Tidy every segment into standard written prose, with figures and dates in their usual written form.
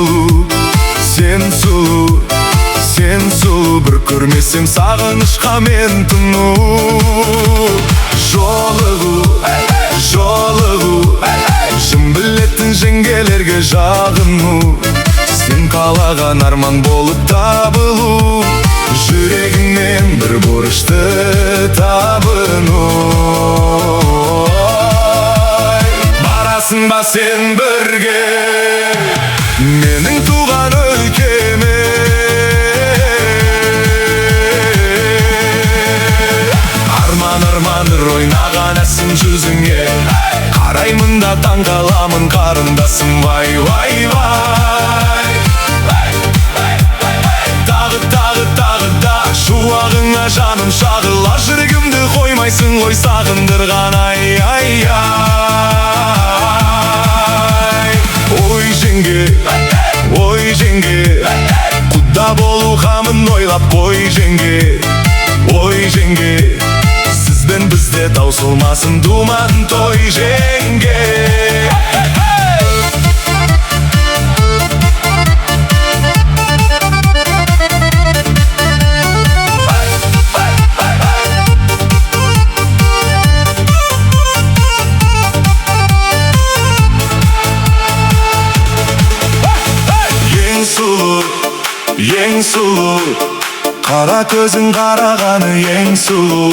сулуу, сен сулуу, сен сулуу. Бір көрмесем сағынышқа мен тыну. Жолығу, жым білетін жеңгелерге жағыну. Сен қалаған арман болып табылу, жүрегіңнен бір борышты табыну. Барасың ба сен бірге менің туған өлкеме? Арман ойнаған әсін жүзіңе, қараймын да таң қаламын қарындасым. Вай, вай, вай. Тағы да шуағыңа жаным шағыла, жүрегімді қоймайсың ғой сағындырған. Ай, ай, ай. Ой жеңге, құда болу қамын ойлап қой жеңге. Ой жеңге, сізбен бізде таусылмасын думан той жеңге. Ең сұлу, қара көзің қарағаны ең сұлу.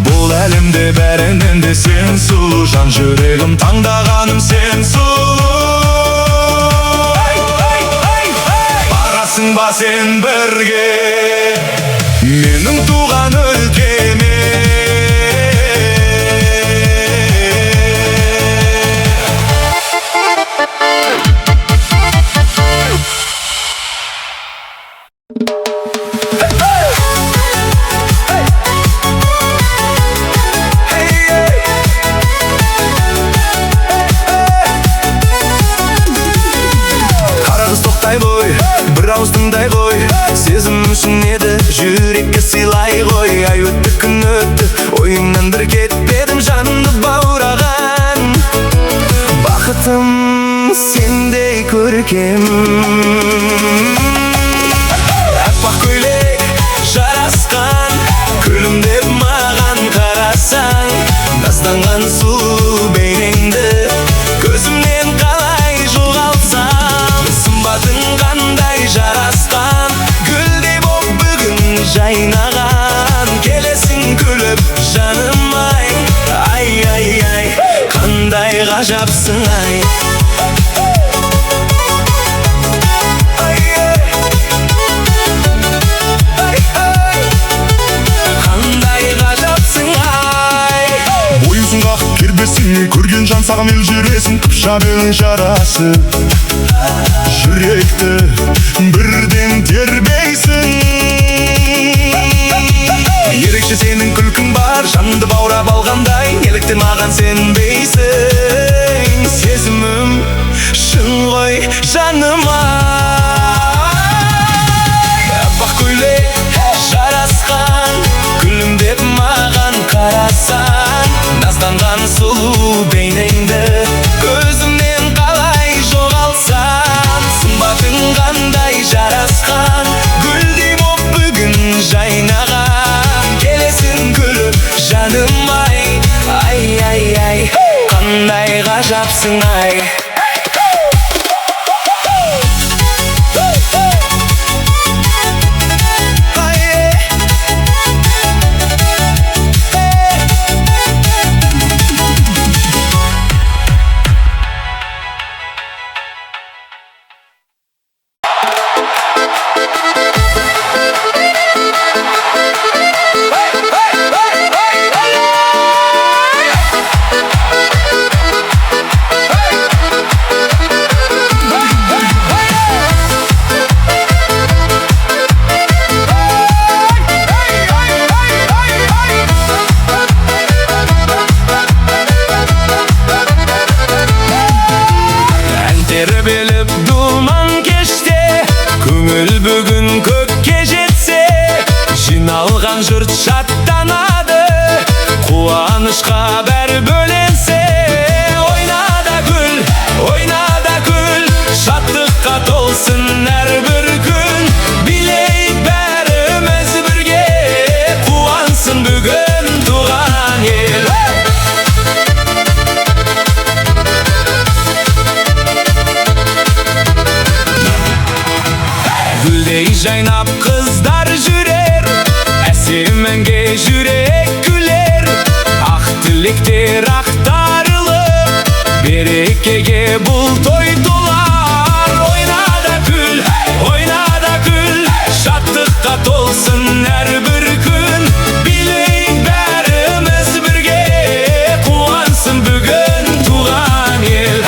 Бұл әлемде бәрінен де сен сұлу, жан жүрегім таңдағаным сен сұлу. Барасың ба сен бірге менің туған өлкеме? Бір ауыз тыңдай ғой, сезім үшін еді жүрекке сыйлай ғой. Ай өтті күн өтті, ойымнан бір кетпедім, жанымды баураған. Бақытым сендей көркем, аппақ көйлек жарасқан, күлімдеп маған қарасаң. Назданған сұлу бейнеңді көзімнен қалай жоғалтсам. Сымбатың қандай жарасқан, гүлдей боп бүгін жайнаған. Келесің күліп жаным ай, ай, ай, ай, қандай ғажапсың ай. Қандай ғажапсың ай. Бойысың қақып кербесің, көрген жан саған ел жүресің. Қыпшабелің жарасы жүректі бірден тербейсің. Ерекше сенің күлкің бар, жанымды баурап алғандай. Неліктен маған сенбейсің? Сезімім шын ғой жаным ай. Аппақ көйлек жарасқан, күлімдеп маған қарасаң. Назданған сұлу бейнеңді көзімнен қалай жоғалтсам. Сымбатың қандай жарасқан, гүлдей боп бүгін жайнаған. Келесің күліп жаным ай, ай, ай, ай, қандай ғажапсың ай. Тербеліп думан кеште, көңіл бүгін көкке жетсе. Жиналған жұрт шаттанады, қуанышқа бәрі бөленсе. Ойна да күл, шаттыққа тол. ey жайнап kızlar жүrer, әсеменге жүрек күлер. Ақ тілектер ақтарылып, берекеге бұл той толар. Ойна да күл, ойна да күл, шаттыққа толсын әрбір күн. Билейік бәріміз бірге, қуансын бүгін туған ел.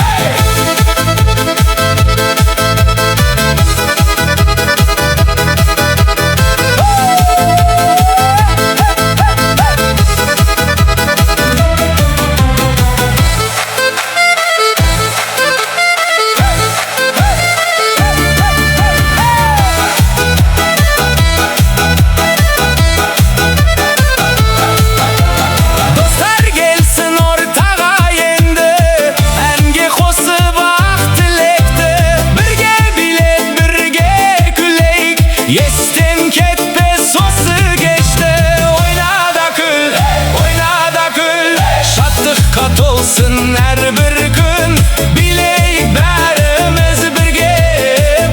Естен кетпес осы кешті. Ойна да күл, ойна да күл, шаттыққа толсын әрбір күн. Билейік бәріміз бірге,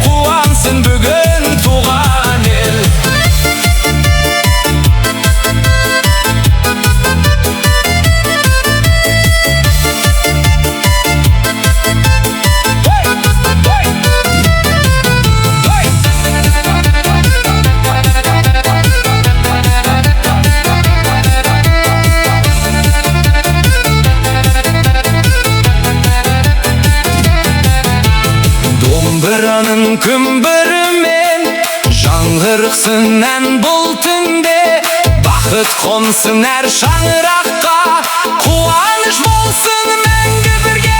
қуансын бүгін туған ел. Домбыраның күмбірімен жаңғырықсын ән бұл түнде. Бақыт қонсын әр шаңыраққа, қуаныш болсын мәңгі бірге.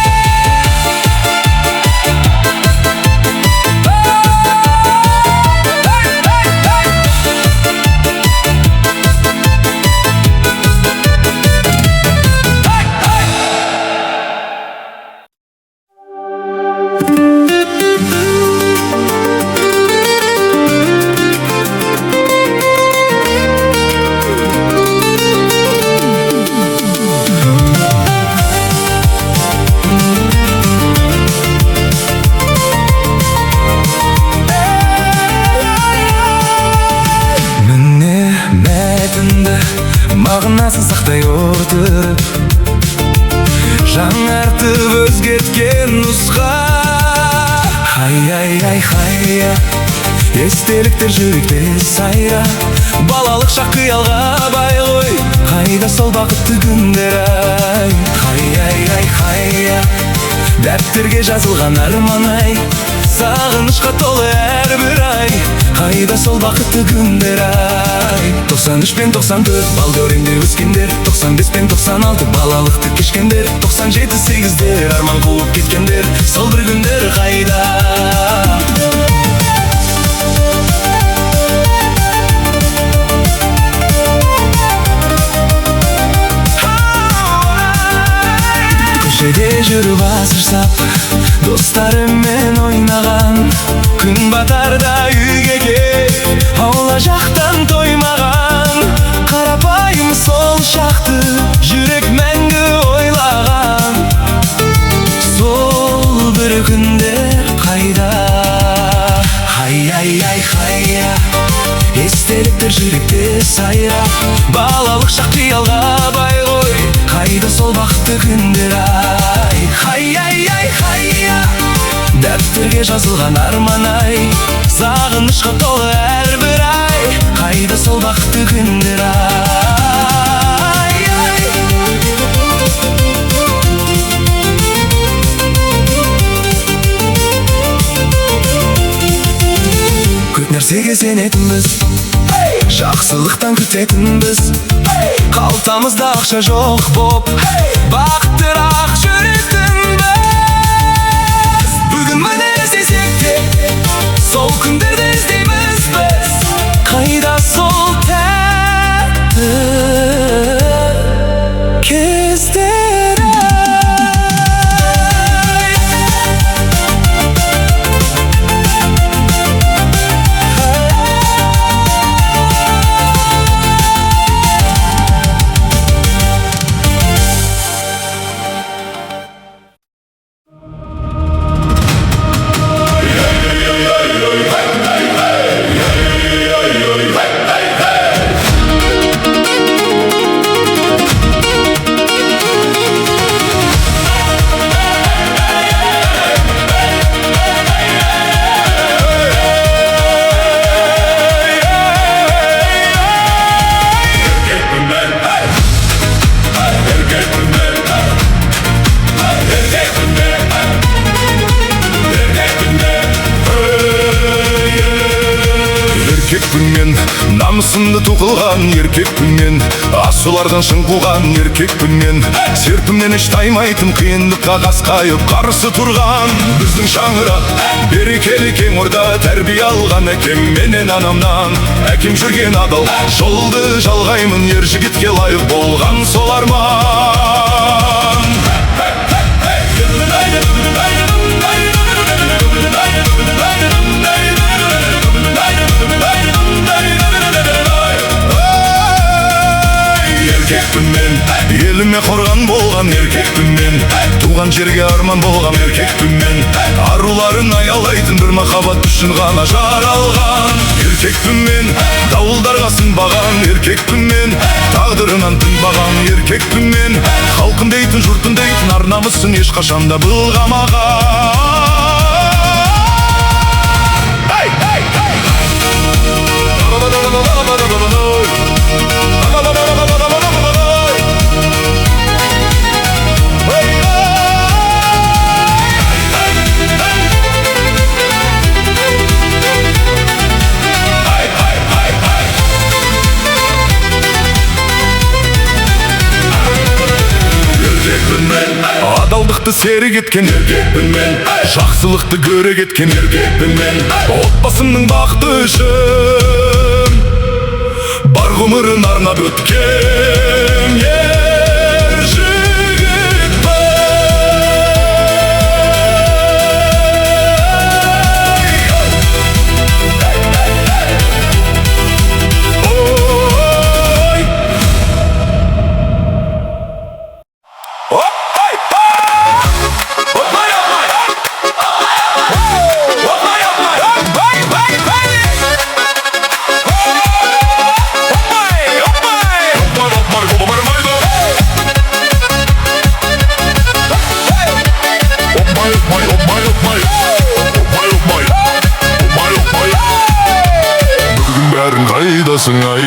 Мағынасын сақтай отырып, жаңартып өзгерткен нұсқа. Хай-ай-ай, хай-я, естеліктер жүректе сайра. Балалық шақ қиялға бай ғой, қайда сол бақытты күндер ай. Хай-ай-ай, хай-я, дәптерге жазылған арман ай. Сағынышқа толы әрбір ай, қайда сол бақытты күндер ай. 93 пен 94 бал дәуренде өскендер, 95 пен 96 балалықты кешкендер, 97-8-дер арман қуып кеткендер, сол бір күндер қайда. Көшеде жүріп асыр сап, достарымен ойнаған, күн батарда үйге кел, аула жақтан тоймаған. Қарапайым сол шақты жүрек мәңгі ойлаған, сол бір күндер қайда. Хай-ай-ай, хай-я, естеліктер жүректе сайра. Балалық шақ қиялға бай ғой, қайда сол бақытты күндер ай. Хай-ай-ай, хай-я, дәптерге жазылған арман ай. Сағынышқа толы әрбір ай, қайда сол бақытты күндер ай. Көп нәрсеге сенетінбіз, жақсылықтан күтетінбіз. Қалтамызда ақша жоқ боп, бақыттырақ жүретінбіз. Бүгін міне іздесек те, сол күндерді іздейміз біз. Қайда сол тәтті кездер ай. еркекпін мен, намысымды тоқылған еркекпін мен, асулардан шың қуған еркекпін мен. Серпімнен еш таймайтын, қиындыққа қасқайып қарсы тұрған біздің шаңырақ. Берекелі кең орда тәрбие алған әкем менен анамнан. Әкем жүрген адал жолды жалғаймын, ер жігітке лайық болған сол арман. Еркекпін мен, еліме қорған болған еркекпін мен, туған жерге арман болған еркекпін мен. Аруларын аялайтын бір махаббат үшін ғана жаралған еркекпін мен. Дауылдарға сынбаған еркекпін мен, тағдырынан тынбаған еркекпін мен. Халқын дейтін, жұртын дейтін ар намысын ешқашанда былғамаған. Адалдықты серік еткен еркекпін мен, жақсылықты көрек еткен еркекпін мен. Отбасымның бақыты үшін бар ғұмырын арнап өткен ер жігітпін. Бәрін қайдасың ай?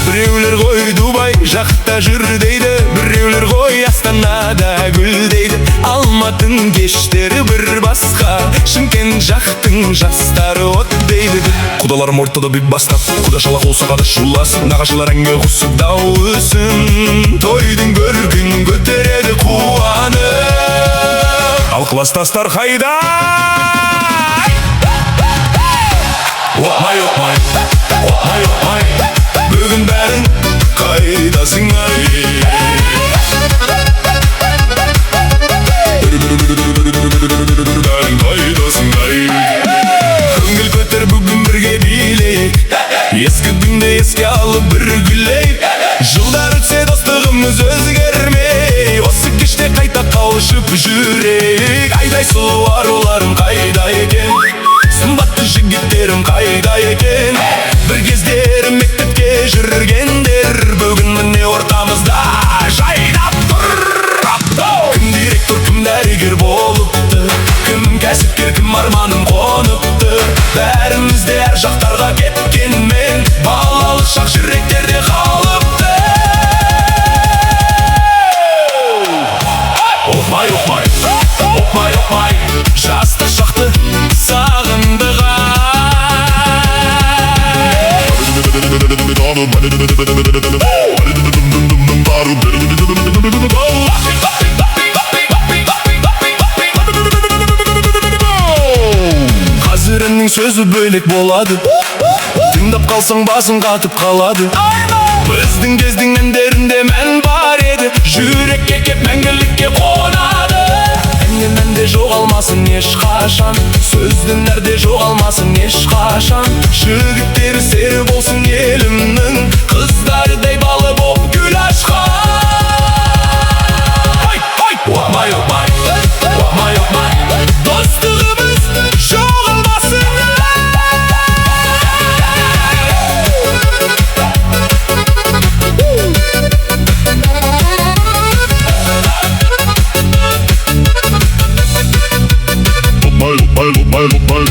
Біреулер ғой Дубай жақта жүр дейді, біреулер ғой Астанада гүл дейді. Алматының кештері бір басқа, Шымкент жақтың жастары от дейді. Құдаларым ортада біп бастап, құдашалақ болса қады шуласын, нағашылар әңге құсып дау өсін. Тойдың көркін көтереді қуанып, ал кластастар қайда? Опмай, опмай, опмай, опмай, бүгін бәрін қайдасың ай? Бәрін қайдасың ай? Көңіл көтер бүгін бірге билейік, ескі күнді еске алып бір күлейік. Жылдар өтсе достығымыз өзгермей, осы кеште қайта қауышып жүрейік. Айдай сұлу аруларым қайда екен, сымбатты жігіттерім қайда екен? Бір кездері мектепке жүргендер бүгін міне ортамызда жайнап тұр. Кім директор, кім дәрігер болыпты, кім кәсіпкер, кім арманым қоныпты. Бәрімізде әр жақтарға кеткенмен, балалық шақ жүректерде қалыпты. Опмай, опмай, опмай, опмай, жастық шақты сағындық ай. Қазір әннің сөзі бөлек болады, тыңдап қалсаң басың қатып қалады. Біздің кездің әндерінде мән бар еді, жүрекке кеп мәңгілікке қонады. Әннен әнде жоғалмасын ешқашан, сөздің нәрде жоғалмасын ешқашан. Жігіттері сері болсын елімнің, қыздардай балы боп гүл ашқан. Опмай, опмай, опмай, опмай, достығымыз жоғалмасын. Опмай, опмай, опмай, опмай.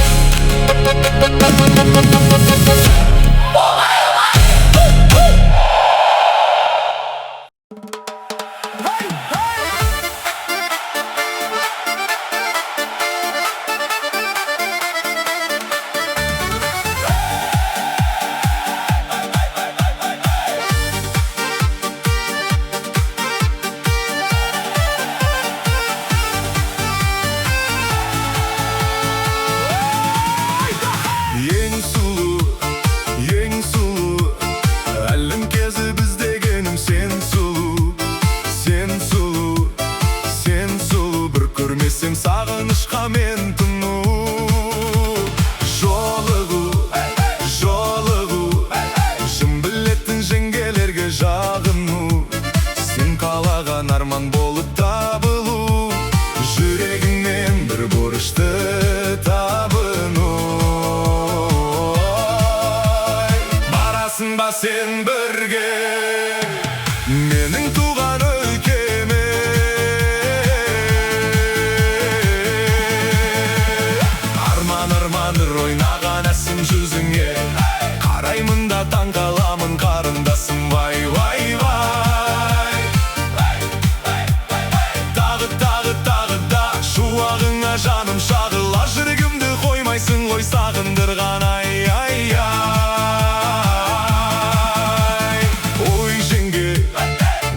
барасың ба сен бірге менің туған өлкеме? Арман ойнаған әсім жүзіңе қараймын да таң қаламын қарындасым, вай вай вай. Тағы да шуағыңа жаным шағыла, жүрегімді қоймайсың ғой сағындырған, ай ай ай.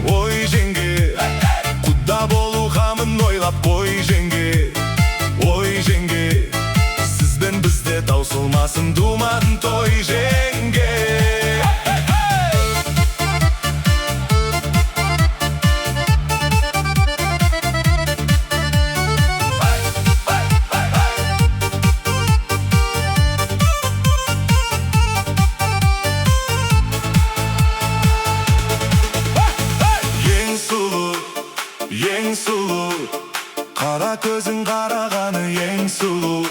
Ой жеңге, құда болу қамын ойлап, ой жеңге, сізбен бізде таусылмасын думан той жеңге. Ең сұлу, қара көзің қарағаны ең сұлу.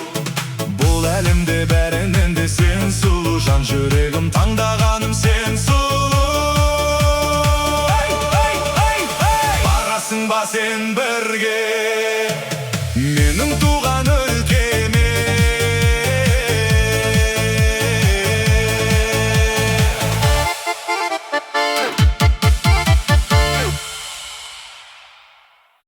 Бұл әлемде бәрінен де сен сұлу, жан жүрегім таңдағаным сен сұлу. Барасың ба сен бірге менің